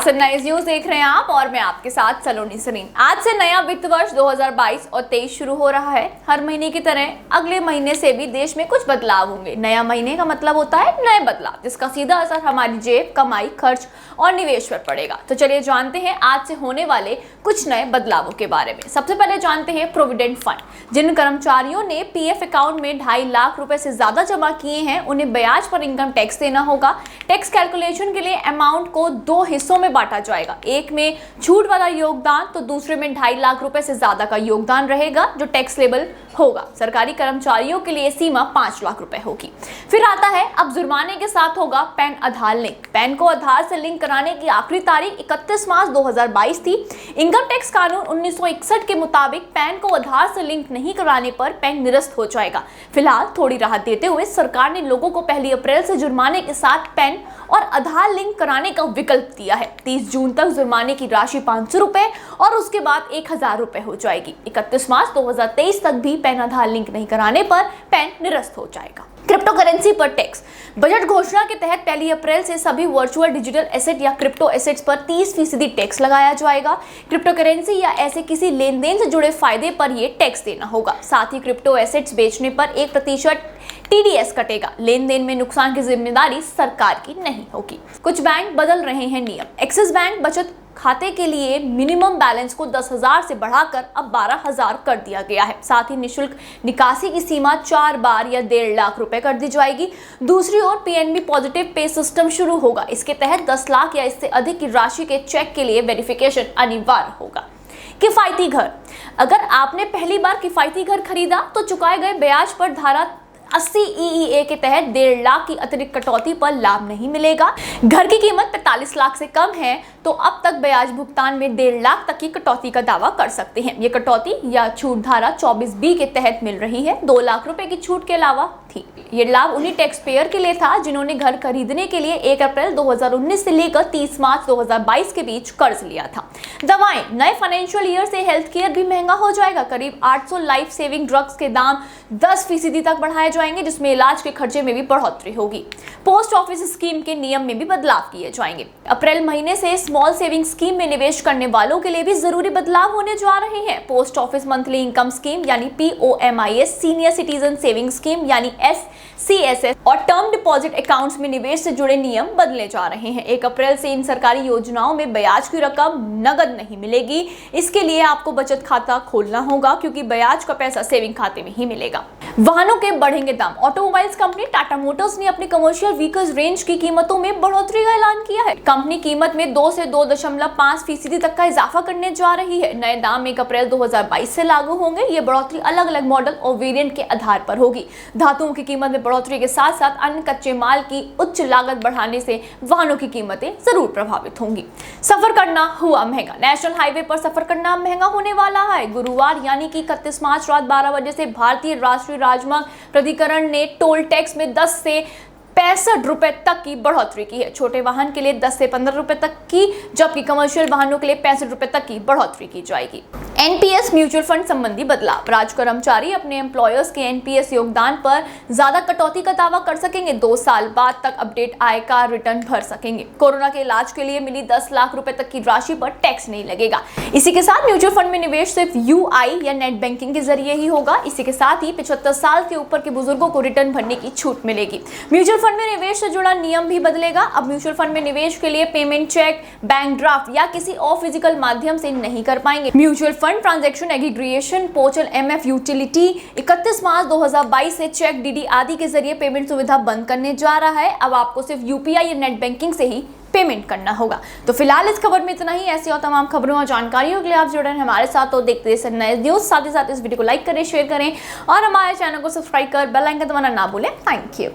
नए न्यूज देख रहे हैं आप और मैं आपके साथ सलोनी सरीन। आज से नया वित्त वर्ष 2022 और 23 शुरू हो रहा है। हर महीने की तरह अगले महीने से भी देश में कुछ बदलाव होंगे। नया महीने का मतलब होता है नए बदलाव, जिसका सीधा असर हमारी जेब, कमाई, खर्च और निवेश पर पड़ेगा। तो चलिए जानते हैं आज से होने वाले कुछ नए बदलावों के बारे में। सबसे पहले जानते हैं प्रोविडेंट फंड। जिन कर्मचारियों ने पीएफ अकाउंट में 2.5 लाख रुपए से ज्यादा जमा किए हैं, उन्हें ब्याज पर इनकम टैक्स देना होगा। टैक्स कैलकुलेशन के लिए अमाउंट को 2 हिस्सों में बांटा जाएगा। एक में छूट वाला योगदान तो दूसरे में 2.5 लाख रुपए से ज्यादा का योगदान रहेगा जो टैक्स लेबल होगा। सरकारी कर्मचारियों के लिए सीमा 5 लाख रुपए होगी। फिर आता है अब जुर्माने के साथ होगा पैन आधार लिंक। पैन को आधार से लिंक कराने की आखिरी तारीख 31 मार्च 2022 थी। इनकम टैक्स कानून 1961 के मुताबिक पैन को आधार से लिंक नहीं कराने पर पैन निरस्त हो जाएगा। फिलहाल थोड़ी राहत देते हुए सरकार ने लोगों को 1 अप्रैल से जुर्माने के साथ पैन और आधार लिंक कराने का विकल्प दिया है। 30 जून तक जुर्माने की राशि 500 रुपए और उसके बाद 1000 रुपए हो जाएगी। 31 मार्च 2023 तक भी पैन आधार लिंक नहीं कराने पर पैन निरस्त हो जाएगा। क्रिप्टो करेंसी पर टैक्स। बजट घोषणा के तहत 1 अप्रैल से सभी वर्चुअल डिजिटल एसेट या क्रिप्टो एसेट्स पर 30% टैक्स लगाया जाएगा। क्रिप्टो करेंसी या ऐसे किसी लेन देन से जुड़े फायदे पर यह टैक्स देना होगा। साथ ही क्रिप्टो एसेट्स बेचने पर 1% TDS कटेगा। लेन देन में नुकसान की जिम्मेदारी सरकार की नहीं होगी। कुछ बैंक बदल रहे हैं नियम। एक्सिस बैंक बचत खाते के लिए मिनिमम बैलेंस को 10,000 से बढ़ाकर अब 12,000 कर दिया गया है। साथ ही निशुल्क निकासी की सीमा 4 बार या 1.5 लाख रुपए कर दी जाएगी। दूसरी ओर PNB पॉजिटिव पे सिस्टम शुरू होगा। इसके तहत 10 लाख या इससे अधिक की राशि के चेक के लिए वेरिफिकेशन अनिवार्य होगा। किफायती घर। अगर आपने पहली बार किफायती घर खरीदा तो चुकाए गए ब्याज पर धारा 80 EEA के तहत 1.5 लाख की अतिरिक्त कटौती पर लाभ नहीं मिलेगा। घर की कीमत 45 लाख से कम है तो अब तक ब्याज भुगतान में 1.5 लाख तक की कटौती का दावा कर सकते हैं। ये कटौती या छूट धारा 24B के तहत मिल रही है। 2 लाख रुपए की छूट के अलावा थी। ये लाभ उन्हीं टैक्स पेयर के लिए था जिन्होंने घर खरीदने के लिए 1 अप्रैल 2019 से लेकर 30 मार्च 2022 के बीच कर्ज लिया था। दवाएं। नए फाइनेंशियल ईयर से हेल्थ केयर भी महंगा हो जाएगा। करीब 800 लाइफ सेविंग ड्रग्स के दाम 10% तक बढ़ाए जाएंगे, जिसमें इलाज के खर्चे में भी बढ़ोतरी होगी। पोस्ट ऑफिस स्कीम के नियम में भी बदलाव किए जाएंगे। अप्रैल महीने से स्मॉल सेविंग स्कीम में निवेश करने वालों के लिए भी जरूरी बदलाव होने जा रहे हैं। Post office monthly income scheme यानी POMIS, senior citizen saving scheme यानी SCSS और टर्म डिपॉजिट अकाउंट्स में निवेश से जुड़े नियम बदले जा रहे हैं। 1 अप्रैल से इन सरकारी योजनाओं में ब्याज की रकम नगद नहीं मिलेगी। इसके लिए आपको बचत खाता खोलना होगा क्योंकि ब्याज का पैसा सेविंग खाते में ही मिलेगा। वाहनों के बढ़ेंगे दाम। ऑटोमोबाइल्स कंपनी टाटा मोटर्स ने अपनी कमर्शियल व्हीकल्स रेंज की कीमतों में बढ़ोतरी का ऐलान किया है। कंपनी कीमत में 2 से 2.5% तक का इजाफा करने जा रही है। नए दाम 1 अप्रैल 2022 से लागू होंगे। ये बढ़ोतरी अलग अलग मॉडल और वेरिएंट के आधार पर होगी। धातुओं की कीमत में बढ़ोतरी के साथ साथ अन्य कच्चे माल की उच्च लागत बढ़ाने से वाहनों की कीमतें जरूर प्रभावित होंगी। सफर करना हुआ महंगा। नेशनल हाईवे पर सफर करना महंगा होने वाला है। गुरुवार यानी कि 31 मार्च रात 12 बजे से भारतीय राष्ट्रीय राजमार्ग प्राधिकरण ने टोल टैक्स में 10 से 65 रुपए तक की बढ़ोतरी की है। छोटे वाहन के लिए 10 से 15 रुपए तक की, जबकि कमर्शियल वाहनों के लिए 65 रुपए तक की बढ़ोतरी की जाएगी। NPS म्यूचुअल फंड संबंधी बदलाव। राज्य कर्मचारी अपने एम्प्लॉयर्स के NPS योगदान पर ज्यादा कटौती का दावा कर सकेंगे। 2 साल बाद तक अपडेट आय का रिटर्न भर सकेंगे। कोरोना के इलाज के लिए मिली 10 लाख रुपए तक की राशि पर टैक्स नहीं लगेगा। इसी के साथ म्यूचुअल फंड में निवेश सिर्फ UI या नेट बैंकिंग के जरिए ही होगा। इसी के साथ ही 75 साल के ऊपर के बुजुर्गों को रिटर्न भरने की छूट मिलेगी। म्यूचुअल फंड में निवेश से जुड़ा नियम भी बदलेगा। अब म्यूचुअल फंड में निवेश के लिए पेमेंट चेक, बैंक ड्राफ्ट या किसी और फिजिकल माध्यम से नहीं कर पाएंगे। Mutual fund transaction aggregation portal MF utility 31 मार्च 2022 से चेक, DD आदि के जरिए पेमेंट सुविधा बंद करने जा रहा है। अब आपको सिर्फ UPI या नेट बैंकिंग से ही पेमेंट करना होगा। तो फिलहाल इस खबर में इतना ही। ऐसी और तमाम खबरों और जानकारियों के लिए आप जुड़े रहें हमारे साथ और देखते रहिए नए न्यूज। साथ ही साथ इस वीडियो को लाइक करें, शेयर करें और हमारे चैनल को सब्सक्राइब कर बेल आइकन दबाना ना भूलें। Thank you.